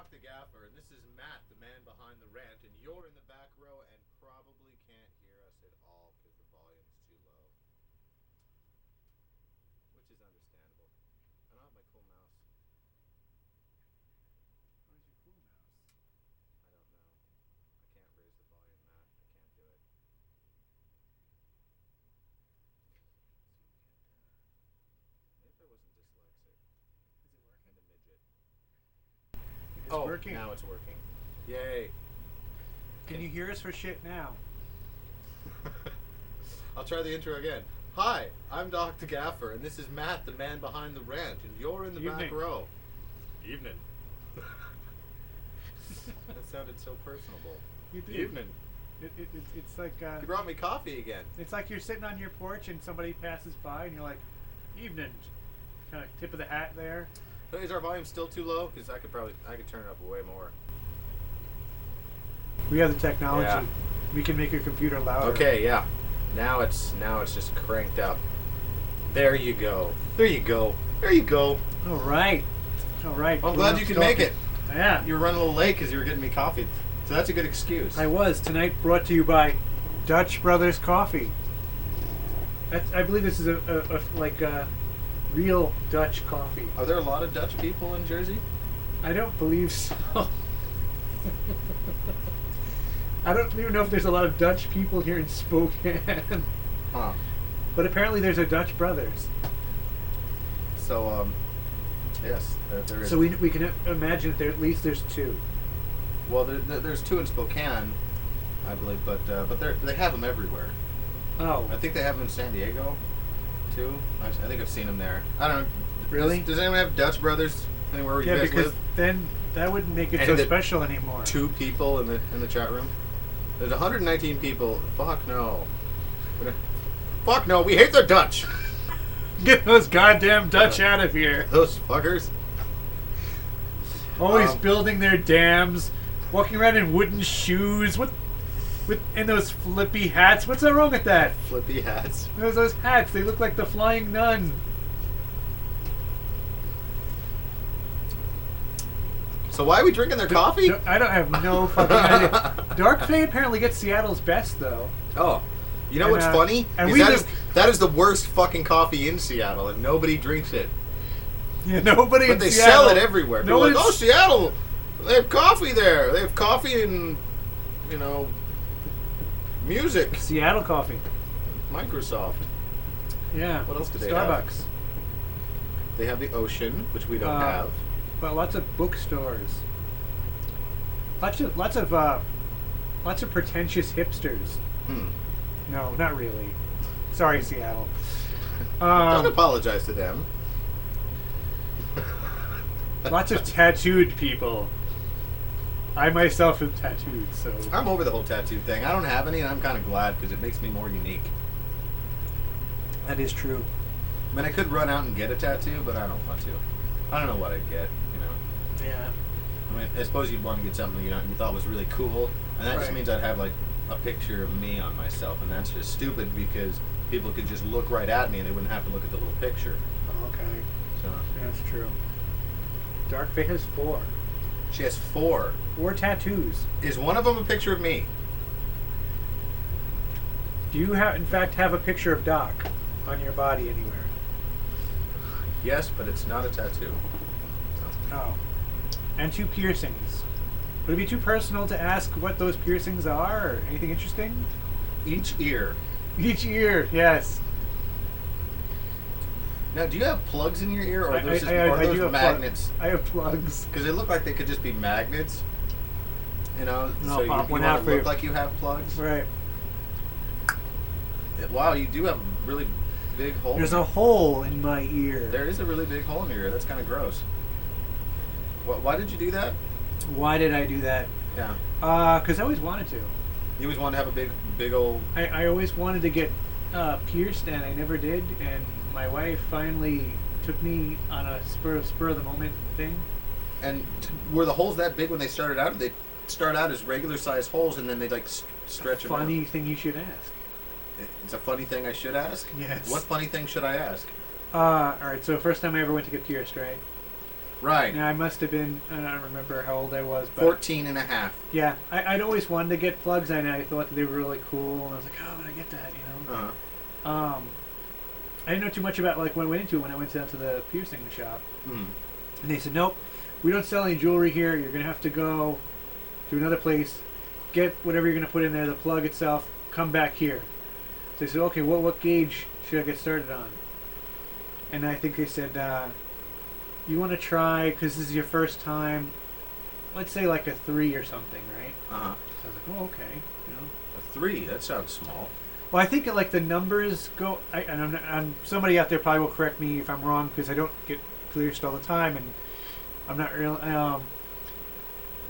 Dr. Gaffer, and this is Matt, the man behind the rant, and you're in the back row and probably can't hear us at all because the volume's too low. Which is understandable. I don't have my cool mouse. Where's your cool mouse? I don't know. I can't raise the volume, Matt. I can't do it. Maybe I wasn't dyslexic. Is it working? And a midget. It's working. Now it's working. Yay. Can you hear us for shit now? I'll try the intro again. Hi, I'm Dr. Gaffer, and this is Matt, the man behind the rant, and you're in the back row. Evening. That sounded so personable. You did. Evening. It's like You brought me coffee again. it's like you're sitting on your porch and somebody passes by and you're like, evening, kind of tip of the hat there. Is our volume still too low? Because I could turn it up way more. We have the technology. Yeah. We can make your computer louder. Okay, yeah. Now it's just cranked up. There you go. There you go. There you go. All right. All right. I'm glad you could make it. Yeah. You were running a little late because you were getting me coffee. So that's a good excuse. I was. Tonight brought to you by Dutch Brothers Coffee. I believe this is a real Dutch coffee. Are there a lot of Dutch people in Jersey? I don't believe so. I don't even know if there's a lot of Dutch people here in Spokane. Huh. But apparently there's a Dutch Brothers. So, yes, there is. So we can imagine that at least there's two. Well, there's two in Spokane, I believe, but they have them everywhere. Oh. I think they have them in San Diego, too. I think I've seen them there. I don't know. Really? Does anyone have Dutch Brothers anywhere where you Yeah, guys because live? then that wouldn't make it And so the special anymore. Two people in the chat room. There's 119 people. Fuck no. Fuck no. We hate the Dutch. Get those goddamn Dutch out of here. Those fuckers. Always building their dams, walking around in wooden shoes, and those flippy hats. What's so wrong with that? Flippy hats. Those hats, they look like the Flying Nun. So why are we drinking their coffee? I don't have no fucking idea. Dark Fae apparently gets Seattle's best, though. Oh. You know what's funny? And That is the worst fucking coffee in Seattle, and nobody drinks it. Yeah, nobody But in they Seattle. sell it everywhere. People are like, oh, Seattle, they have coffee there. They have coffee and, music. Seattle coffee. Microsoft. Yeah. What else do they have? Starbucks. They have the Ocean, which we don't have. But lots of bookstores. Lots of pretentious hipsters. No, not really. Sorry, Seattle. Don't apologize to them. Lots of tattooed people. I myself am tattooed, so... I'm over the whole tattoo thing. I don't have any, and I'm kind of glad because it makes me more unique. That is true. I mean, I could run out and get a tattoo, but I don't want to. I don't know what I'd get, Yeah. I mean, I suppose you'd want to get something, you thought was really cool, and that just Right. means I'd have, like, a picture of me on myself, and that's just stupid because people could just look right at me and they wouldn't have to look at the little picture. Oh, okay. So That's true. Dark Fae has 4. she has 4. 4 tattoos. Is one of them a picture of me? Do you in fact have a picture of Doc on your body anywhere? Yes, but it's not a tattoo. Oh. And 2 piercings. Would it be too personal to ask what those piercings are or anything interesting? Each ear. Each ear, yes. Now, do you have plugs in your ear, or are those, I do have magnets? I have plugs. Because they look like they could just be magnets. I'll So you pop one want out to for look you. like you have plugs. Right. Wow, you do have a really big hole. There's a hole in my ear. There is a really big hole in your ear. That's kind of gross. Why did you do that? Why did I do that? Yeah. Because I always wanted to. You always wanted to have a big old... I always wanted to get pierced, and I never did. And my wife finally took me on a spur of the moment thing. And were the holes that big when they started out? Did they start out as regular sized holes and then they stretch them out? Funny thing you should ask. It's a funny thing I should ask? Yes. What funny thing should I ask? Alright, so first time I ever went to get pierced, right? Right. Now, I must have been, I don't remember how old I was, but 14 and a half. yeah, I'd always wanted to get plugs, and I thought that they were really cool, and I was like, oh, when I get that, Uh-huh. I didn't know too much about like what I went into when I went down to the piercing shop, Mm. and they said, nope, we don't sell any jewelry here. You're gonna have to go to another place, get whatever you're gonna put in there, the plug itself, come back here. So they said, okay, what gauge should I get started on? And I think they said, you want to try, because this is your first time, let's say like a 3 or something, right? Uh-huh. So I was like, oh, okay, A 3, that sounds small. Well, I think like the numbers go, and I'm somebody out there probably will correct me if I'm wrong, because I don't get pierced all the time, and I'm not real.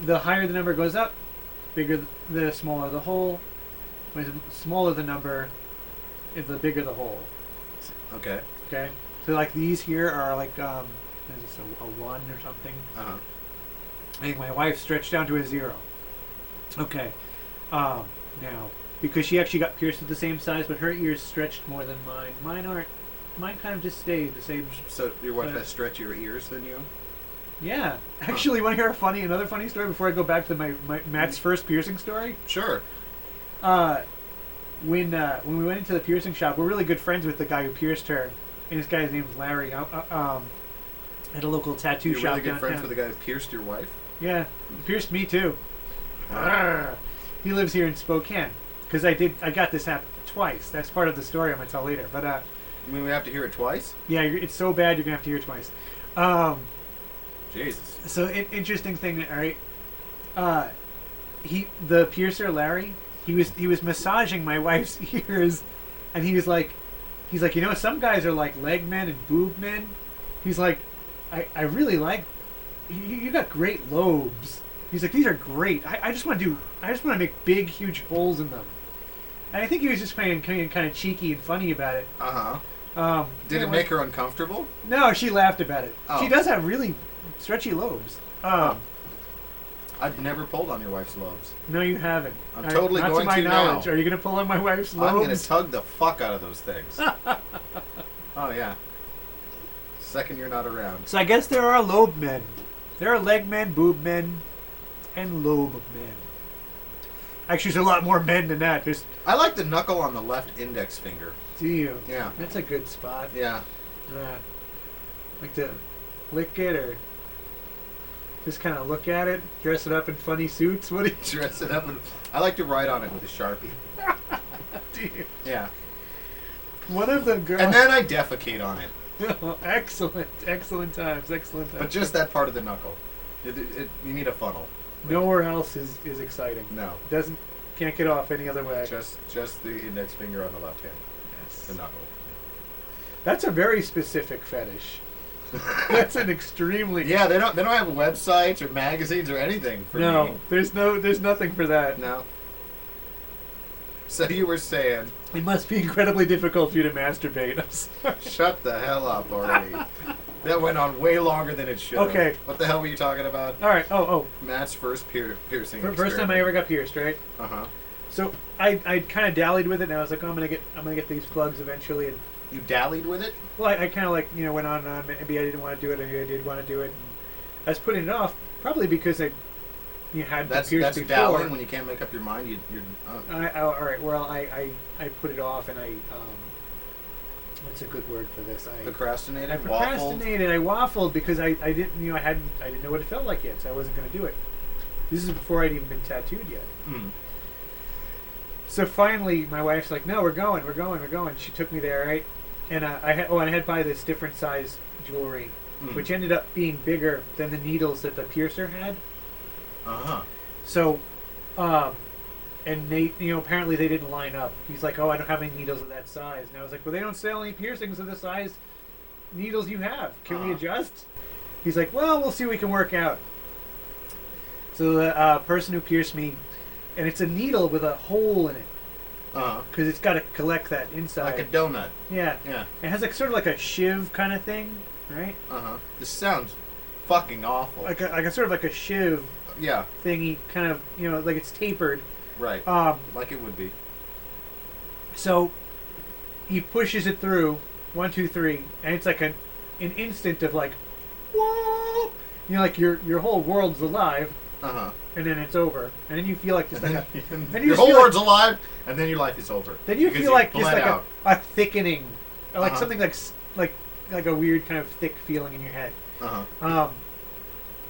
The higher the number goes up, the smaller the hole. When the smaller the number, the bigger the hole. Okay. Okay. So like these here are like is this a 1 or something? Uh-huh. I think my wife stretched down to a 0. Okay. Now, because she actually got pierced at the same size, but her ears stretched more than mine. Mine aren't. Mine kind of just stayed the same. So your wife has stretchier ears than you? Yeah. Actually, want to hear another funny story before I go back to my Matt's first piercing story? Sure. When we went into the piercing shop, we're really good friends with the guy who pierced her, and this guy's name is Larry. At a local tattoo You're shop really good downtown. friends with the guy who pierced your wife? Yeah, he pierced me too. He lives here in Spokane, because I got this happen twice. That's part of the story I'm gonna tell later. But I mean, we have to hear it twice? yeah, it's so bad you're gonna have to hear it twice. Jesus. So interesting thing, all right. The piercer Larry, he was massaging my wife's ears, and he's like, some guys are like leg men and boob men. He's like, I really like, you got great lobes. He's like, these are great. I just want to make big, huge holes in them. And I think he was just playing kind of cheeky and funny about it. Uh-huh. Did it make her uncomfortable? No, she laughed about it. Oh. She does have really stretchy lobes. I've never pulled on your wife's lobes. No, you haven't. I'm totally not going to my to knowledge. now. Are you going to pull on my wife's lobes? I'm going to tug the fuck out of those things. Oh, yeah. Second you're not around. So I guess there are lobe men. There are leg men, boob men, and lobe men. Actually, there's a lot more men than that. I like the knuckle on the left index finger. Do you? Yeah. That's a good spot. Yeah. Like to lick it or just kind of look at it, dress it up in funny suits. What do you dress it up? I like to write on it with a Sharpie. do? You? Yeah. One of the girls. And then I defecate on it. Oh, excellent times. But just that part of the knuckle. You need a funnel. Nowhere else is exciting. No. Can't get off any other way. Just the index finger on the left hand. Yes. The knuckle. That's a very specific fetish. That's an extremely. Yeah, they don't have websites or magazines or anything for me. No, there's nothing for that. No. So you were saying. It must be incredibly difficult for you to masturbate. I'm sorry. Shut the hell up already. That went on way longer than it should have. Okay. What the hell were you talking about? All right. Oh. Matt's first piercing. First time I ever got pierced, right? Uh-huh. So I kind of dallied with it, and I was like, oh, I'm gonna get these plugs eventually. And you dallied with it? well, I kind of like went on and on. Maybe I didn't want to do it, maybe I did want to do it. And I was putting it off probably because I had that's pierced before. dallying when you can't make up your mind. You're. All right. Well, I put it off, and I what's a good word for this? Procrastinated. I procrastinated. I waffled because I didn't I didn't know what it felt like yet, so I wasn't going to do it. This is before I'd even been tattooed yet. Mm. So finally, my wife's like, "No, we're going." She took me there, right? And I had to buy this different size jewelry, which ended up being bigger than the needles that the piercer had. Uh-huh. So, and they, apparently they didn't line up. He's like, "Oh, I don't have any needles of that size." And I was like, "Well, they don't sell any piercings of the size needles you have. Can we adjust?" He's like, "Well, we'll see what we can work out." So the person who pierced me, and it's a needle with a hole in it. Because it's got to collect that inside. Like a donut. Yeah. Yeah. It has sort of like a shiv kind of thing, right? This sounds fucking awful. Like a sort of like a shiv. Yeah. Thingy, kind of, like it's tapered. Right. Like it would be. So he pushes it through, 1, 2, 3, and it's like an instant of like, whoa, You know, like your whole world's alive, Uh-huh. and then it's over, and then you feel like just like then your whole world's alive, and then your life is over. Then you feel like just like out. a thickening, or like something like a weird kind of thick feeling in your head.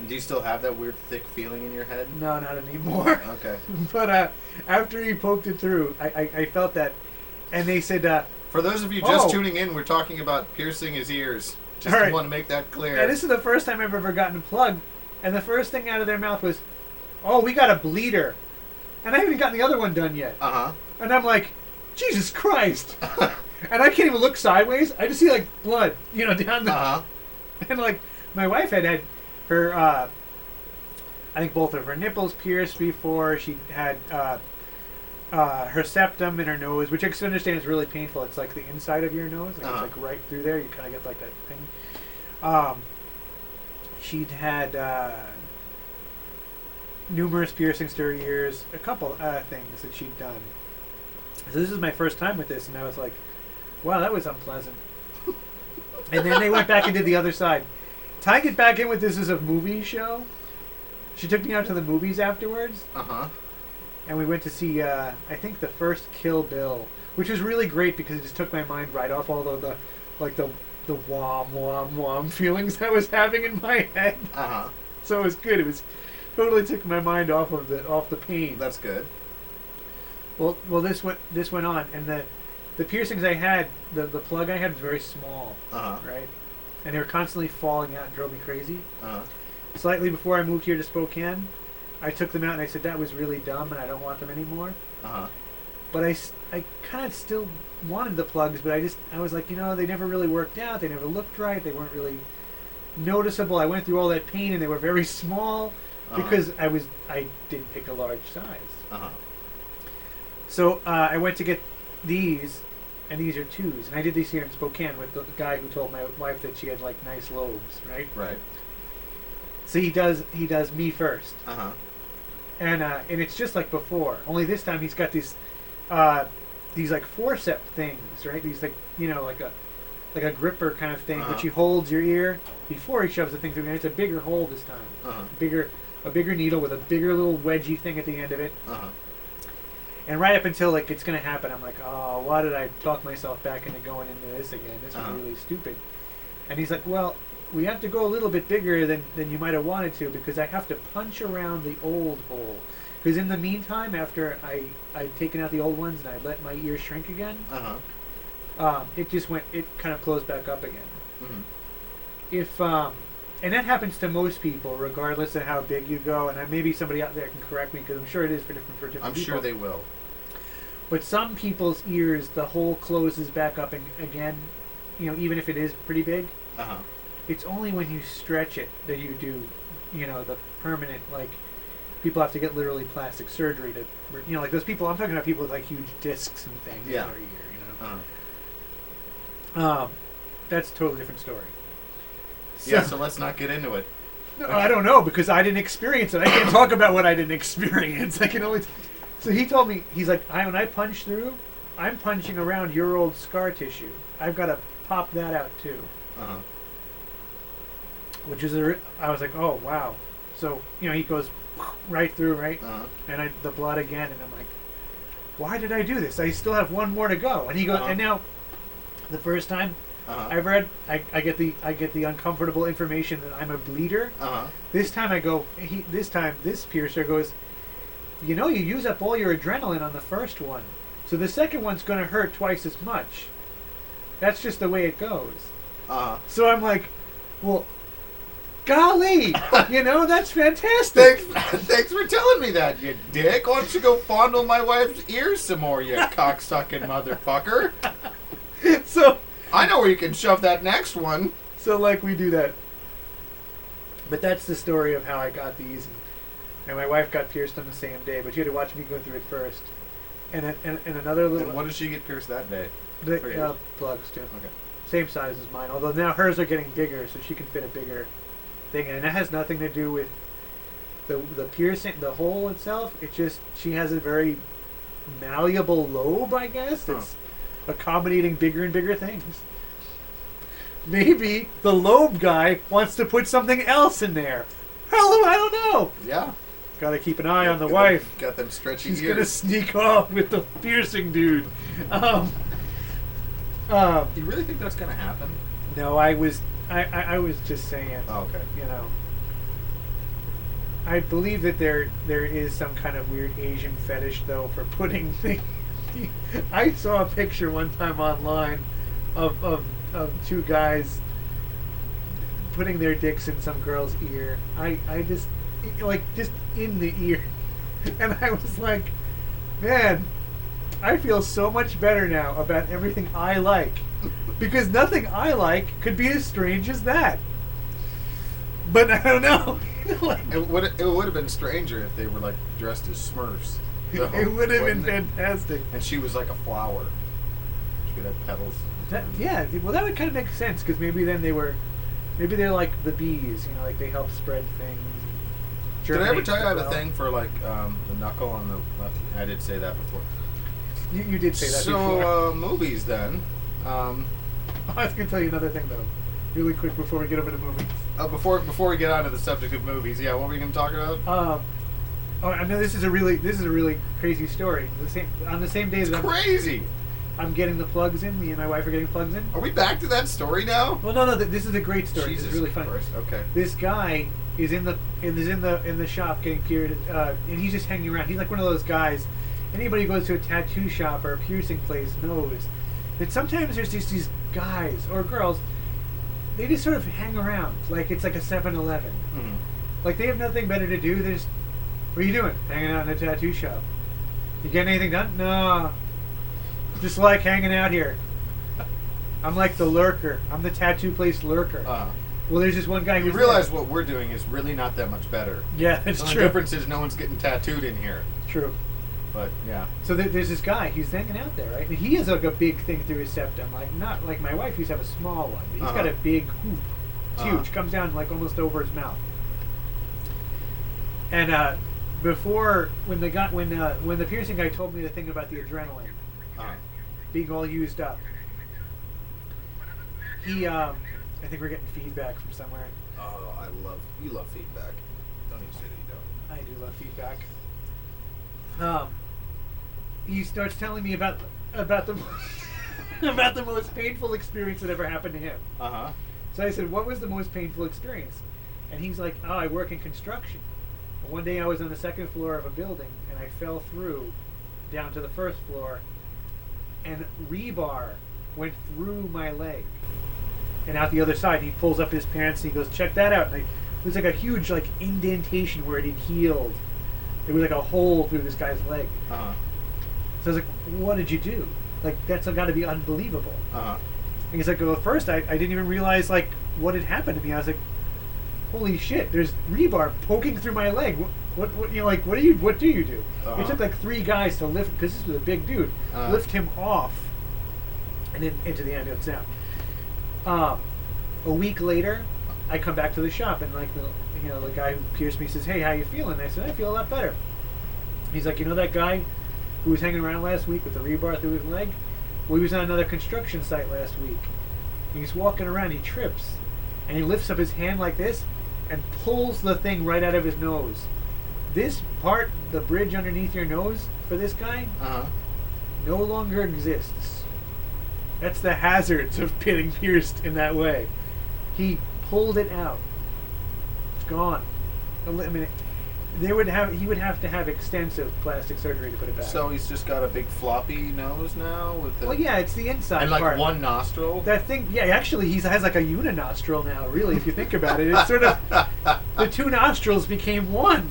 Do you still have that weird thick feeling in your head? No, not anymore. Okay. But after he poked it through, I felt that, and they said. For those of you just tuning in, we're talking about piercing his ears. Just want to make that clear. Yeah, this is the first time I've ever gotten plugged, and the first thing out of their mouth was, "Oh, we got a bleeder," and I haven't gotten the other one done yet. And I'm like, Jesus Christ! And I can't even look sideways. I just see like blood, down the. And like my wife had her, I think both of her nipples pierced before. She had her septum in her nose, which I can understand is really painful. It's like the inside of your nose, like it's like right through there. You kind of get like that thing. She'd had numerous piercings to her ears, a couple things that she'd done. So this is my first time with this, and I was like, wow, that was unpleasant. And then they went back and did the other side. Tying it back in with this is a movie show. She took me out to the movies afterwards. And we went to see, I think, the first Kill Bill, which was really great because it just took my mind right off all the wham, wham, wham feelings I was having in my head. So it was good. It was totally took my mind off the pain. That's good. Well, this went on, and the piercings I had, the plug I had was very small, right? And they were constantly falling out and drove me crazy. Slightly before I moved here to Spokane, I took them out and I said that was really dumb and I don't want them anymore. But I kind of still wanted the plugs, but I was like, they never really worked out. They never looked right. They weren't really noticeable. I went through all that pain and they were very small because I didn't pick a large size. So I went to get these, and these are 2s, and I did these here in Spokane with the guy who told my wife that she had like nice lobes, right? Right. So he does me first. And it's just like before. Only this time he's got these like forceps things, right? These like like a gripper kind of thing, which he holds your ear before he shoves the thing through. And it's a bigger hole this time. A bigger needle with a bigger little wedgy thing at the end of it. And right up until like it's gonna happen, I'm like, oh, why did I talk myself back into going into this again? This was really stupid. And he's like, well, we have to go a little bit bigger than you might have wanted to because I have to punch around the old hole. Because in the meantime, after I'd taken out the old ones and I let my ear shrink again, it kind of closed back up again. And that happens to most people, regardless of how big you go. And maybe somebody out there can correct me because I'm sure it is for different people. I'm sure they will. But some people's ears, the hole closes back up again, even if it is pretty big. It's only when you stretch it that you do, the permanent, like, people have to get literally plastic surgery to, like those people, I'm talking about people with like huge discs and things in their ear, That's a totally different story. So let's not get into it. No, I don't know because I didn't experience it. I can't talk about what I didn't experience. I can only. So he told me, he's like, when I punch through, I'm punching around your old scar tissue. I've got to pop that out too. Which is I was like, oh wow. So he goes right through, right, and the blood again, and I'm like, why did I do this? I still have one more to go. And he goes, and now, the first time. I've read. I get the uncomfortable information that I'm a bleeder. This time I go. This piercer goes. You use up all your adrenaline on the first one, so the second one's going to hurt twice as much. That's just the way it goes. So I'm like, well, golly, that's fantastic. Thanks for telling me that, you dick. Why don't you go fondle my wife's ears some more, you cocksucking motherfucker? So. I know where you can shove that next one. So, like, we do that. But that's the story of how I got these. And my wife got pierced on the same day, but you had to watch me go through it first. And another little... And what did she get pierced that day? The plugs, too. Okay. Same size as mine, although now hers are getting bigger, so she can fit a bigger thing. And that has nothing to do with the piercing, the hole itself. It's just she has a very malleable lobe, I guess. It's accommodating bigger and bigger things. maybe the lobe guy wants to put something else in there. Hell, I don't know. Yeah. Got to keep an eye on the wife. Got them stretchy She's ears. gonna sneak off with the piercing dude. You really think that's gonna happen? No, I was just saying. Oh, okay. You know, I believe that there is some kind of weird Asian fetish though for putting things. I saw a picture one time online of two guys putting their dicks in some girl's ear. I just just in the ear, and I was like, man, I feel so much better now about everything I like, because nothing I like could be as strange as that. But I don't know. It would have been stranger if they were like dressed as Smurfs. Though, it would have been it? fantastic. And she was like a flower. She could have petals. Yeah, well, that would kind of make sense, because maybe then maybe they're like the bees, you know, like they help spread things. Did I ever tell you I have a thing for like the knuckle on the left? I did say that before. You did say that before. So movies then. I was gonna tell you another thing though, really quick before we get over to movies. Before we get on to the subject of movies, yeah, what were we gonna talk about? I know this is a really crazy story. On the same day that Crazy. I'm getting the plugs in. Me and my wife are getting plugs in. Are we back to that story now? Well, no. This is a great story. Jesus It's really funny. Christ. Okay. This guy is in the shop getting pierced, and he's just hanging around. He's like one of those guys. Anybody who goes to a tattoo shop or a piercing place knows that sometimes there's just these guys or girls. They just sort of hang around like it's like a 7-Eleven. Mm-hmm. Like they have nothing better to do. They just, what are you doing? Hanging out in a tattoo shop. You getting anything done? No. Just like hanging out here. I'm like the lurker. I'm the tattoo place lurker. Well, there's just one guy. You realize what we're doing is really not that much better. Yeah, that's true. The difference is no one's getting tattooed in here. True. But yeah. So there's this guy. He's hanging out there, right? And he has like a big thing through his septum. Like not like my wife used to have a small one. But he's got a big hoop. It's huge. Comes down like almost over his mouth. And before when the piercing guy told me the thing about the adrenaline being all used up, he I think we're getting feedback from somewhere. Oh, you love feedback. Don't even say that you don't. I do love feedback. He starts telling me about the about the most painful experience that ever happened to him. So I said, "What was the most painful experience?" And he's like, "Oh, I work in construction. And one day I was on the second floor of a building and I fell through down to the first floor, and rebar went through my leg and out the other side. He pulls up his pants and he goes, check that out. And there's like a huge like indentation where it had healed. It was like a hole through this guy's leg. So I was like, what did you do? Like, that's got to be unbelievable. And he's like, well, at first I didn't even realize like what had happened to me. I was like, holy shit, there's rebar poking through my leg. What you know, like, what do you do? It took like 3 guys to lift, because this was a big dude, lift him off and then into the ambulance now. A week later, I come back to the shop and like the guy who pierced me says, hey, how you feeling? And I said, I feel a lot better. He's like, you know that guy who was hanging around last week with the rebar through his leg? Well, he was on another construction site last week. He's walking around, he trips, and he lifts up his hand like this and pulls the thing right out of his nose. This part, the bridge underneath your nose for this guy, no longer exists. That's the hazards of getting pierced in that way. He pulled it out. It's gone. I mean, he would have to have extensive plastic surgery to put it back. So he's just got a big floppy nose now with the... Well, yeah, it's the inside and like part. one nostril. That thing, yeah, actually, he has like a uninostril now. Really, if you think about it, it's sort of the 2 nostrils became one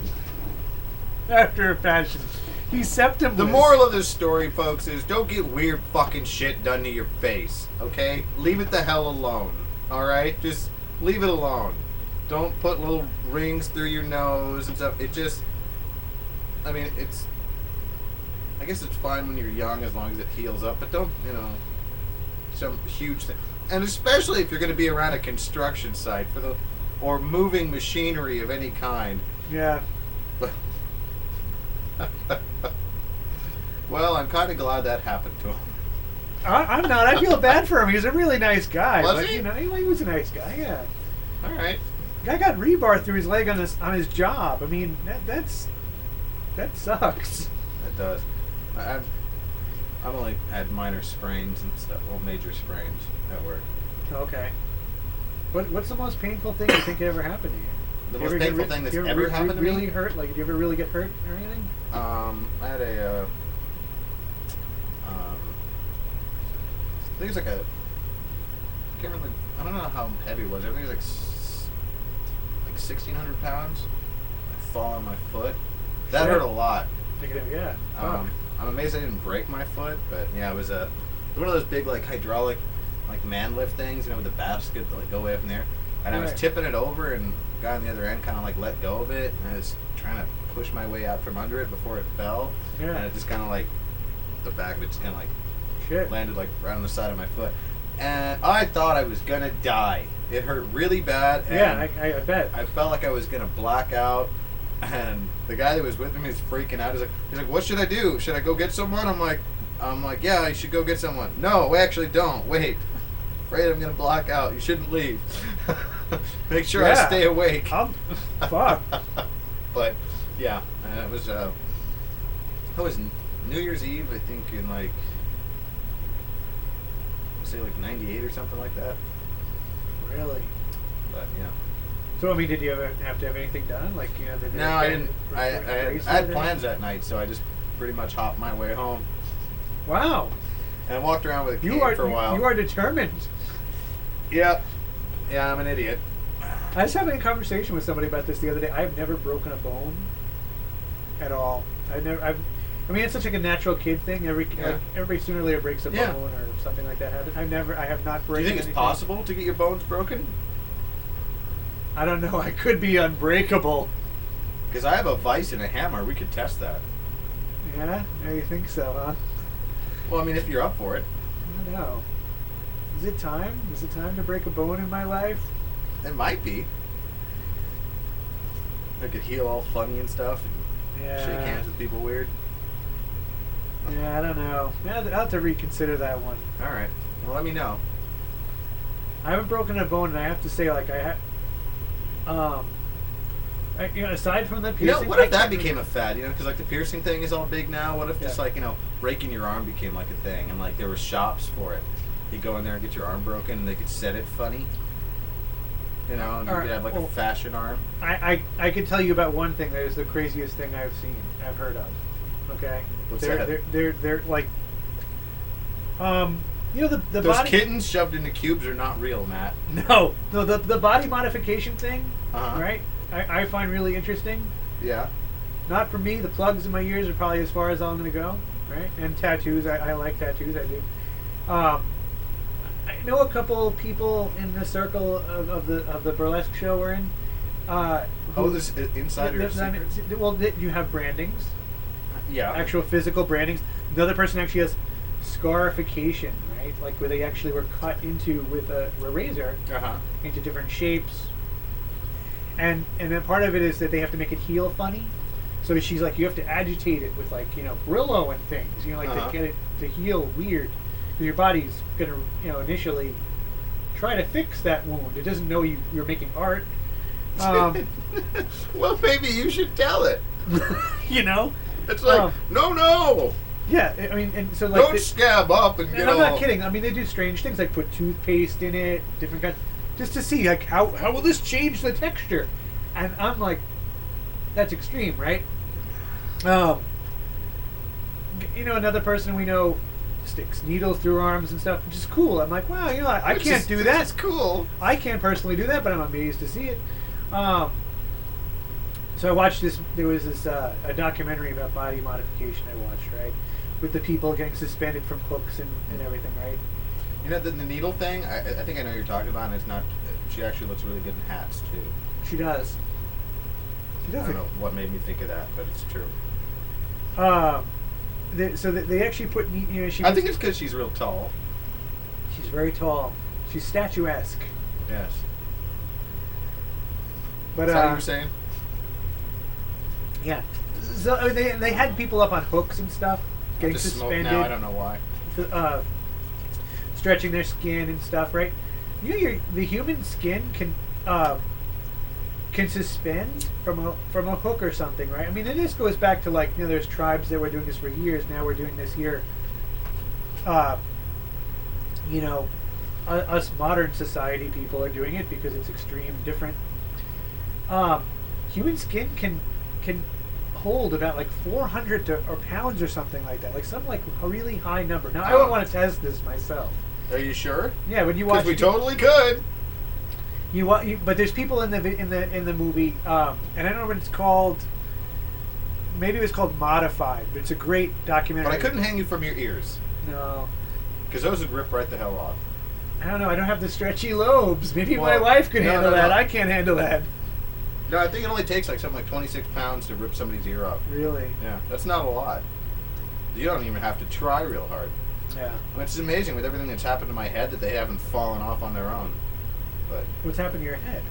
after a fashion. He's septum. The moral of this story, folks, is don't get weird fucking shit done to your face. Okay, leave it the hell alone. All right, just leave it alone. Don't put little rings through your nose and stuff. It just, I mean, I guess it's fine when you're young as long as it heals up, but don't, some huge thing. And especially if you're going to be around a construction site or moving machinery of any kind. Yeah. Well, I'm kind of glad that happened to him. I'm not. I feel bad for him. He was a really nice guy. Was but, he? You know, he was a nice guy. Yeah. All right. Guy got rebar through his leg on his job. I mean, that sucks. It does. I've only had minor sprains and stuff. Well, major sprains at work. Okay. What's the most painful thing you think ever happened to you? The You most ever get painful re- thing that's you ever ever re- happened to really me? hurt? Like, did you ever really get hurt or anything? I had a. I think it was like a. I can't remember. I don't know how heavy it was. I think it was like 1,600 pounds. I fall on my foot. That Shit. hurt a lot. Yeah. I'm amazed I didn't break my foot, but yeah, it was one of those big like hydraulic, like man lift things, you know, with the basket that like go way up in there. And I was Right. tipping it over, and the guy on the other end kind of like let go of it, and I was trying to push my way out from under it before it fell, Yeah. and it just kind of like the back of it just kind of like Shit. landed like right on the side of my foot, and I thought I was gonna die. It hurt really bad. And Yeah, I bet. I felt like I was gonna black out, and the guy that was with me was freaking out. He's like, "What should I do? Should I go get someone?" I'm like, "Yeah, you should go get someone." No, actually, don't. Wait, afraid I'm gonna black out. You shouldn't leave. Make sure I Yeah. stay awake. Fuck. But yeah, it was. That was New Year's Eve, I think, in like, say like '98 or something like that. Really? But yeah. So I mean, did you ever have to have anything done? Like, you know, No, I didn't. I had plans that night, so I just pretty much hopped my way home Wow. and I walked around with a cane You are for a while. You are determined. Yeah, yeah, I'm an idiot. I was having a conversation with somebody about this the other day. I've never broken a bone at all. I mean, it's such like a natural kid thing. Everybody sooner or later breaks a Yeah. bone or something like that. I have not Do broken. you think it's anything. possible to get your bones broken? I don't know. I could be unbreakable. Because I have a vise and a hammer. We could test that. Yeah, you think so, huh? Well, I mean, if you're up for it. I don't know. Is it time? Is it time to break a bone in my life? It might be. I could heal all funny and stuff. And Yeah. shake hands with people weird. Yeah, I don't know. I'll have to reconsider that one. All right. Well, let me know. I haven't broken a bone, and I have to say, like, aside from the You piercing, know, what if that became a fad? You know, because like the piercing thing is all big now. What if just Yeah. like, you know, breaking your arm became like a thing, and like there were shops for it. You go in there and get your arm broken, and they could set it funny. You know, and you Or- could have like a well- fashion arm. I can tell you about one thing that is the craziest thing I've heard of. Okay, What's they're, that? They're like, you know the Those body. kittens shoved into cubes are not real, Matt. No, the body modification thing, Uh-huh. right? I find really interesting. Yeah. Not for me. The plugs in my ears are probably as far as I'm going to go, right? And tattoos. I like tattoos. I do. I know a couple people in the circle of the burlesque show we're in. This insider secrets. Well, you have brandings, Yeah. actual physical brandings. Another person actually has scarification, right? Like where they actually were cut into with a razor Uh-huh. into different shapes. And then part of it is that they have to make it heal funny. So she's like, you have to agitate it with like, you know, Brillo and things, you know, like Uh-huh. to get it to heal weird. Because your body's gonna, you know, initially try to fix that wound. It doesn't know you're making art. Well, maybe you should tell it. You know? It's like, no, Yeah, I mean, and so like don't scab up and and get I'm all. not kidding. I mean, they do strange things like put toothpaste in it, different kinds, just to see like how will this change the texture. And I'm like, that's extreme, right? You know, another person we know sticks needles through arms and stuff, which is cool. I'm like, wow, you know, I can't do that. That's cool. I can't personally do that, but I'm amazed to see it. So I watched this. There was this a documentary about body modification. I watched, right, with the people getting suspended from hooks and everything, right? You know, the needle thing, I think I know what you're talking about, and it's not. She actually looks really good in hats, too. She does. She I does. don't know what made me think of that, but it's true. So they actually put, you know, I think it's because she's real tall. she's very tall. She's statuesque. Yes. But Is that what you were saying? yeah. So they had people up on hooks and stuff, getting Just smoke suspended. now, I don't know why. stretching their skin and stuff, right? You know, the human skin can suspend from a hook or something, right? I mean, and this goes back to like, you know, there's tribes that were doing this for years. Now we're doing this here. You know, us modern society people are doing it because it's extreme, different. Human skin can hold about like 400 or pounds or something like that, like some like a really high number. Now I don't want to test this myself. Are you sure? Yeah, when you watch, we totally could. But there's people in the movie, and I don't know what it's called. Maybe it was called Modified, but it's a great documentary. But I couldn't hang you from your ears. No. Because those would rip right the hell off. I don't know. I don't have the stretchy lobes. Maybe my wife could handle that. I can't handle that. No, I think it only takes like something like 26 pounds to rip somebody's ear off. Really? Yeah, that's not a lot. You don't even have to try real hard. Yeah. Which is amazing with everything that's happened to my head that they haven't fallen off on their own. But what's happened to your head?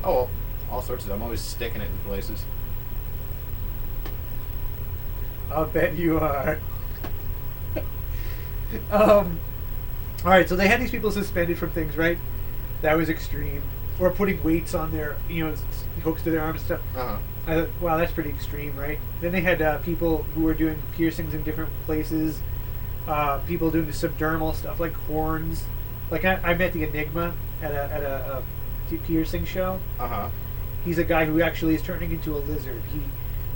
Oh, well, all sorts of. I'm always sticking it in places. I'll bet you are. All right, so they had these people suspended from things, right? That was extreme. Or putting weights on their, you know, hooks to their arms and stuff. Uh-huh. I thought, wow, that's pretty extreme, right? Then they had people who were doing piercings in different places. People doing subdermal stuff like horns. Like I met the Enigma at a piercing show. Uh-huh. He's a guy who actually is turning into a lizard.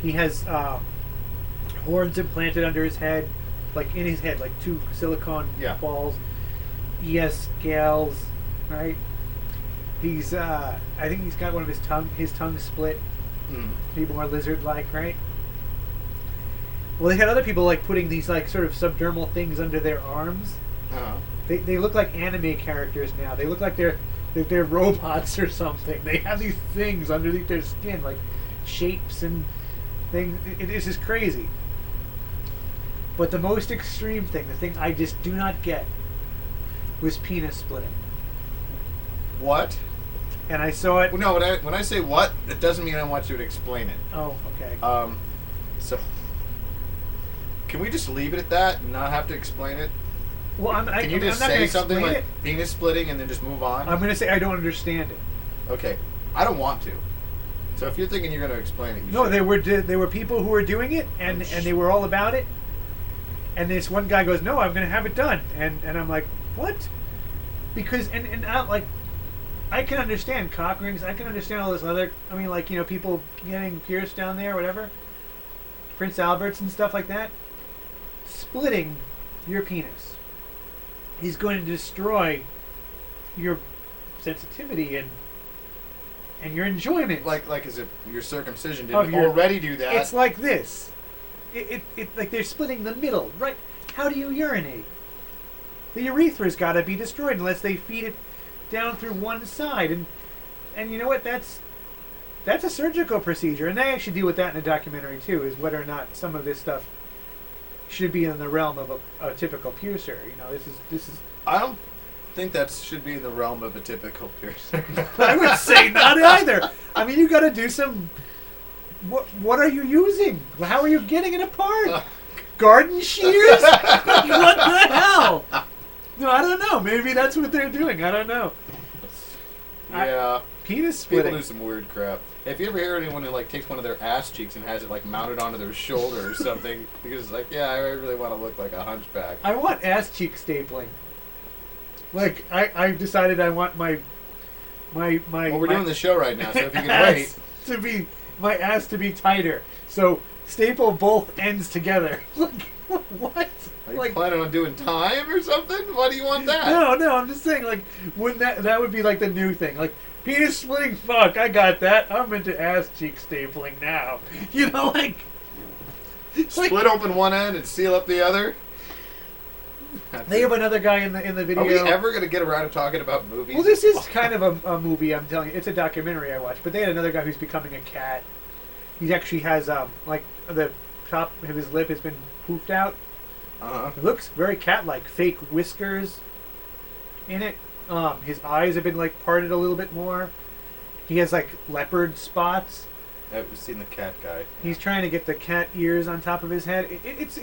He has horns implanted under his head, like in his head, like 2 silicone balls. He has scales, right? He's I think he's got one of his tongue split. People more lizard-like, right? Well, they had other people like putting these like sort of subdermal things under their arms. Uh-huh. They look like anime characters now. They look like they're robots or something. They have these things underneath their skin, like shapes and things. This is crazy. But the most extreme thing, the thing I just do not get, was penis splitting. What? And I saw it. Well, no, when I say what, it doesn't mean I want you to explain it. Oh, okay. So can we just leave it at that and not have to explain it? Well, can you just say something like penis splitting and then just move on? I'm going to say I don't understand it. Okay, I don't want to. So if you're thinking you're going to explain it, you no, should. there were people who were doing it and they were all about it. And this one guy goes, "No, I'm going to have it done," and I'm like, "What?" Because and like. I can understand cock rings. I can understand all this other. I mean, like, you know, people getting pierced down there, whatever. Prince Alberts and stuff like that. Splitting your penis is going to destroy your sensitivity and your enjoyment. Like as if your circumcision didn't already do that. It's like this. It like they're splitting the middle, right? How do you urinate? The urethra's got to be destroyed unless they feed it down through one side, and you know what, that's a surgical procedure, and they actually deal with that in a documentary too, is whether or not some of this stuff should be in the realm of a typical piercer. You know, this is I don't think that should be in the realm of a typical piercer. I would say not either. I mean, you got to do some. What are you using? How are you getting it apart? Garden shears? What the hell? No, I don't know. Maybe that's what they're doing. I don't know. Yeah. Penis splitting. People do some weird crap. If you ever hear anyone who like takes one of their ass cheeks and has it like mounted onto their shoulder or something, because it's like, yeah, I really want to look like a hunchback. I want ass cheek stapling. Like I've decided I want my. Well, we're doing the show right now, so if you can wait. My ass to be tighter. So staple both ends together. Like what? Are you planning on doing time or something? Why do you want that? No, I'm just saying, like, wouldn't that would be like the new thing. Like, penis splitting, fuck, I got that. I'm into ass cheek stapling now. You know, like... Split open one end and seal up the other? They have another guy in the video. Are we ever going to get around to talking about movies? Well, this is kind of a movie, I'm telling you. It's a documentary I watched. But they had another guy who's becoming a cat. He actually has, like, the top of his lip has been poofed out. Uh-huh. It looks very cat-like. Fake whiskers in it. His eyes have been like parted a little bit more. He has like leopard spots. I've seen the cat guy. He's trying to get the cat ears on top of his head. It's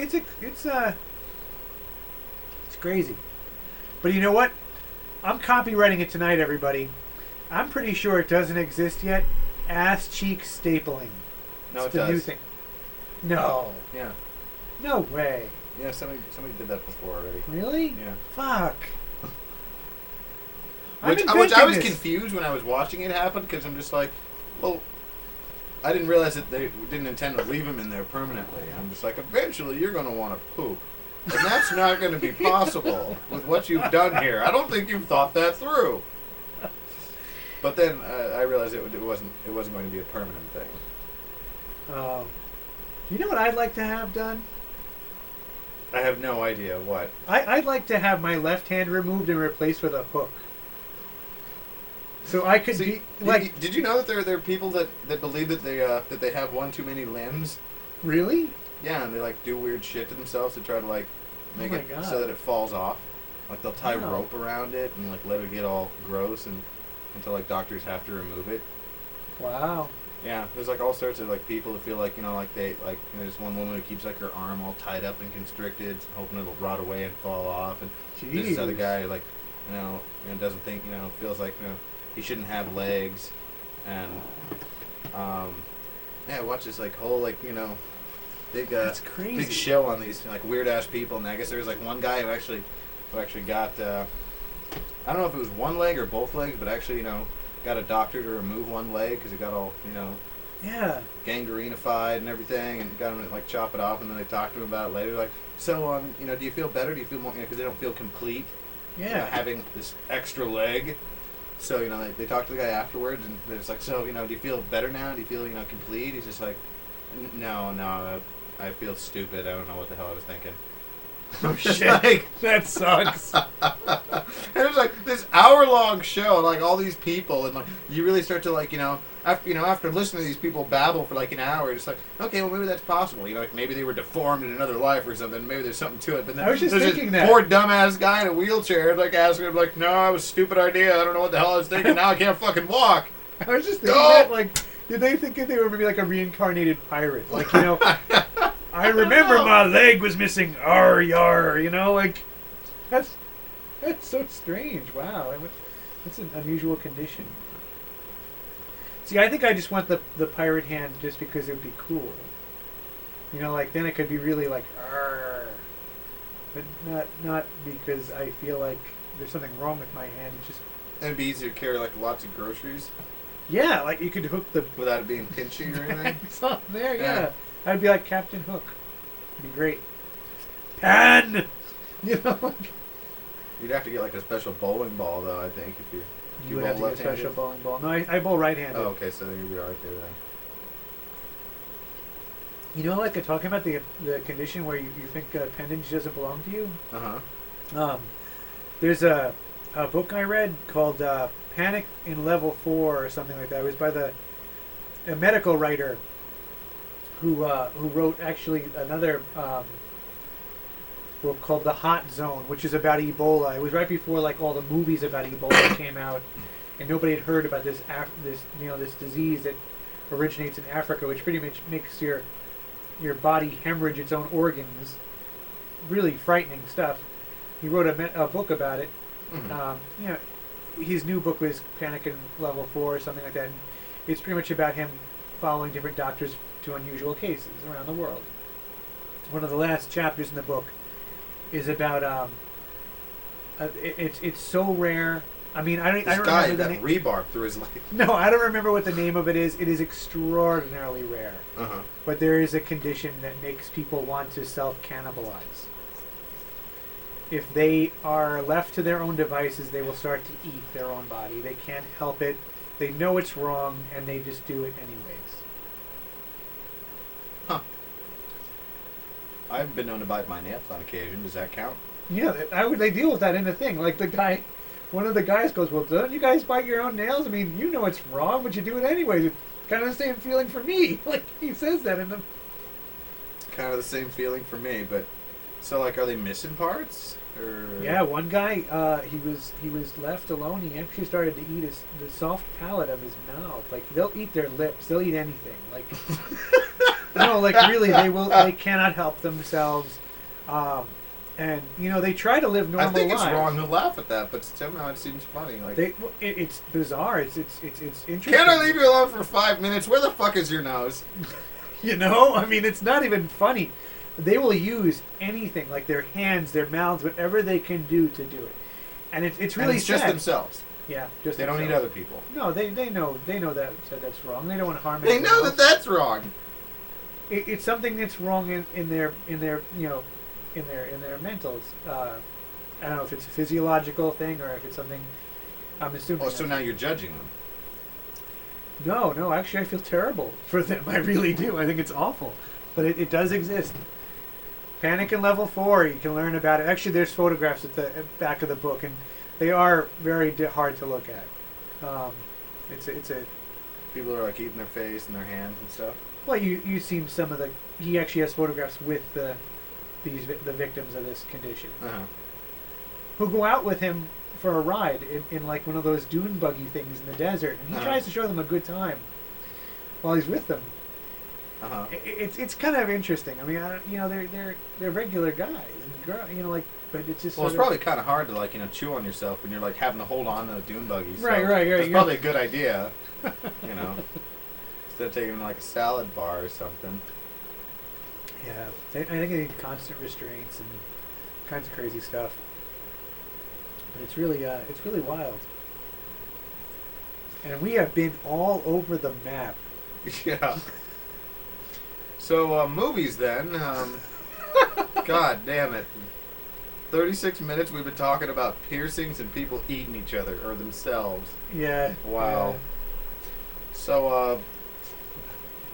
crazy. But you know what? I'm copywriting it tonight, everybody. I'm pretty sure it doesn't exist yet. Ass cheek stapling. No, It's it the new does. thing. No. Yeah. No way. Yeah, somebody did that before already. Really? Yeah. Fuck. I'm Which I inventing was this. confused when I was watching it happen because I'm just like, well, I didn't realize that they didn't intend to leave him in there permanently. I'm just like, eventually you're going to want to poop. And that's not going to be possible with what you've done here. I don't think you've thought that through. But then I realized it wasn't going to be a permanent thing. You know what I'd like to have done? I have no idea what. I'd like to have my left hand removed and replaced with a hook. So I could See, be like, did you know that there are people that believe that they have one too many limbs? really? Yeah, and they like do weird shit to themselves to try to like make my it God. so that it falls off. Like they'll tie Wow. rope around it and like let it get all gross and until like doctors have to remove it. Wow. Yeah, there's like all sorts of like people who feel like like they like there's one woman who keeps like her arm all tied up and constricted, hoping it'll rot away and fall off, and there's this other Jeez. guy like doesn't think feels like he shouldn't have legs, and yeah, watch this like whole like big That's crazy. big show on these like weird ass people, and I guess there was like one guy who actually got I don't know if it was one leg or both legs, but actually got a doctor to remove one leg because it got all Yeah. gangrenified and everything, and got him to like chop it off, and then they talked to him about it later, like, so do you feel better? Do you feel more because they don't feel complete Yeah. having this extra leg. So they talked to the guy afterwards, and they're just like, so do you feel better now? Do you feel complete? He's just like, no, I feel stupid. I don't know what the hell I was thinking. Oh shit. Like, That sucks. and it was like this hour-long show, and like all these people, and like you really start to like after listening to these people babble for like an hour, you're just like, okay, well maybe that's possible. Like maybe they were deformed in another life or something. Maybe there's something to it. But then I was just there's thinking this that. poor dumbass guy in a wheelchair, like asking him like, no, it was a stupid idea. I don't know what the hell I was thinking. Now I can't fucking walk. I was just thinking No. that, like, did they think they were maybe like a reincarnated pirate? Like, I remember my leg was missing. Arr, yar, like, that's so strange. Wow. That's an unusual condition. See, I think I just want the pirate hand just because it would be cool. Like, then it could be really like, arr. But not because I feel like there's something wrong with my hand. It's just, It'd be easier to carry like lots of groceries yeah, like you could hook the without it being pinchy or anything. bags on there, Yeah. yeah. I'd be like Captain Hook. It'd be great. Pan! Like, You'd have to get like a special bowling ball though, I think, if you would have to bowl get a special left-handed. bowling ball. No, I bowl right-handed. Oh, okay, so you'd be alright there then. Like talking about the condition where you think appendage doesn't belong to you? Uh-huh. There's a book I read called Panic in Level 4 or something like that. It was by a medical writer who wrote actually another book called The Hot Zone, which is about Ebola. It was right before like all the movies about Ebola came out, and nobody had heard about this this disease that originates in Africa, which pretty much makes your body hemorrhage its own organs. Really frightening stuff. He wrote a book about it. Mm-hmm. His new book was Panic in Level 4 or something like that. And it's pretty much about him following different doctors to unusual cases around the world. One of the last chapters in the book is about it's so rare. I mean, I This don't guy remember the got name. rebarb through his leg. No, I don't remember what the name of it is. It is extraordinarily rare. Uh-huh. But there is a condition that makes people want to self-cannibalize. If they are left to their own devices, they will start to eat their own body. They can't help it. They know it's wrong, and they just do it anyways. Huh. I've been known to bite my nails on occasion. Does that count? Yeah, how would they deal with that in the thing? Like one of the guys goes, well, don't you guys bite your own nails? I mean, you know it's wrong, but you do it anyways. It's kind of the same feeling for me. Like, he says that in the... Kind of the same feeling for me, but... So, like, are they missing parts? Or... Yeah, one guy, he was left alone. He actually started to eat the soft palate of his mouth. Like, they'll eat their lips. They'll eat anything. Like, no, like, really, they cannot help themselves. And they try to live normal I think lives. it's wrong to laugh at that, but somehow it seems funny. Like, It's bizarre. It's interesting. can't I leave you alone for 5 minutes? Where the fuck is your nose? I mean, it's not even funny. They will use anything, like their hands, their mouths, whatever they can do to do it, and it's really And it's just sad. themselves. Yeah, just They don't need themselves. other people. No, they know that's wrong. They don't want to harm. They anyone know else. that that's wrong. It's something that's wrong in their in their mentals. I don't know if it's a physiological thing or if it's something. I'm assuming. Oh, so now you're judging them. No. Actually, I feel terrible for them. I really do. I think it's awful, but it does exist. Panic in Level 4. You can learn about it. Actually, there's photographs at the back of the book, and they are very hard to look at. It's a People are like eating their face and their hands and stuff. well, you've seen some of the. He actually has photographs with the victims of this condition Uh-huh. who go out with him for a ride in like one of those dune buggy things in the desert, and he tries to show them a good time while he's with them. Uh-huh. It's kind of interesting. I mean, they're regular guys and girl, but it's just. Well, it's probably kind of hard to chew on yourself when you're like having to hold on to a dune buggy. So Right. It's probably a good idea, instead of taking them like a salad bar or something. Yeah, I think they need constant restraints and kinds of crazy stuff. But it's really wild. And we have been all over the map. Yeah. So movies then. God damn it. 36 minutes we've been talking about piercings and people eating each other or themselves. Yeah. Wow. So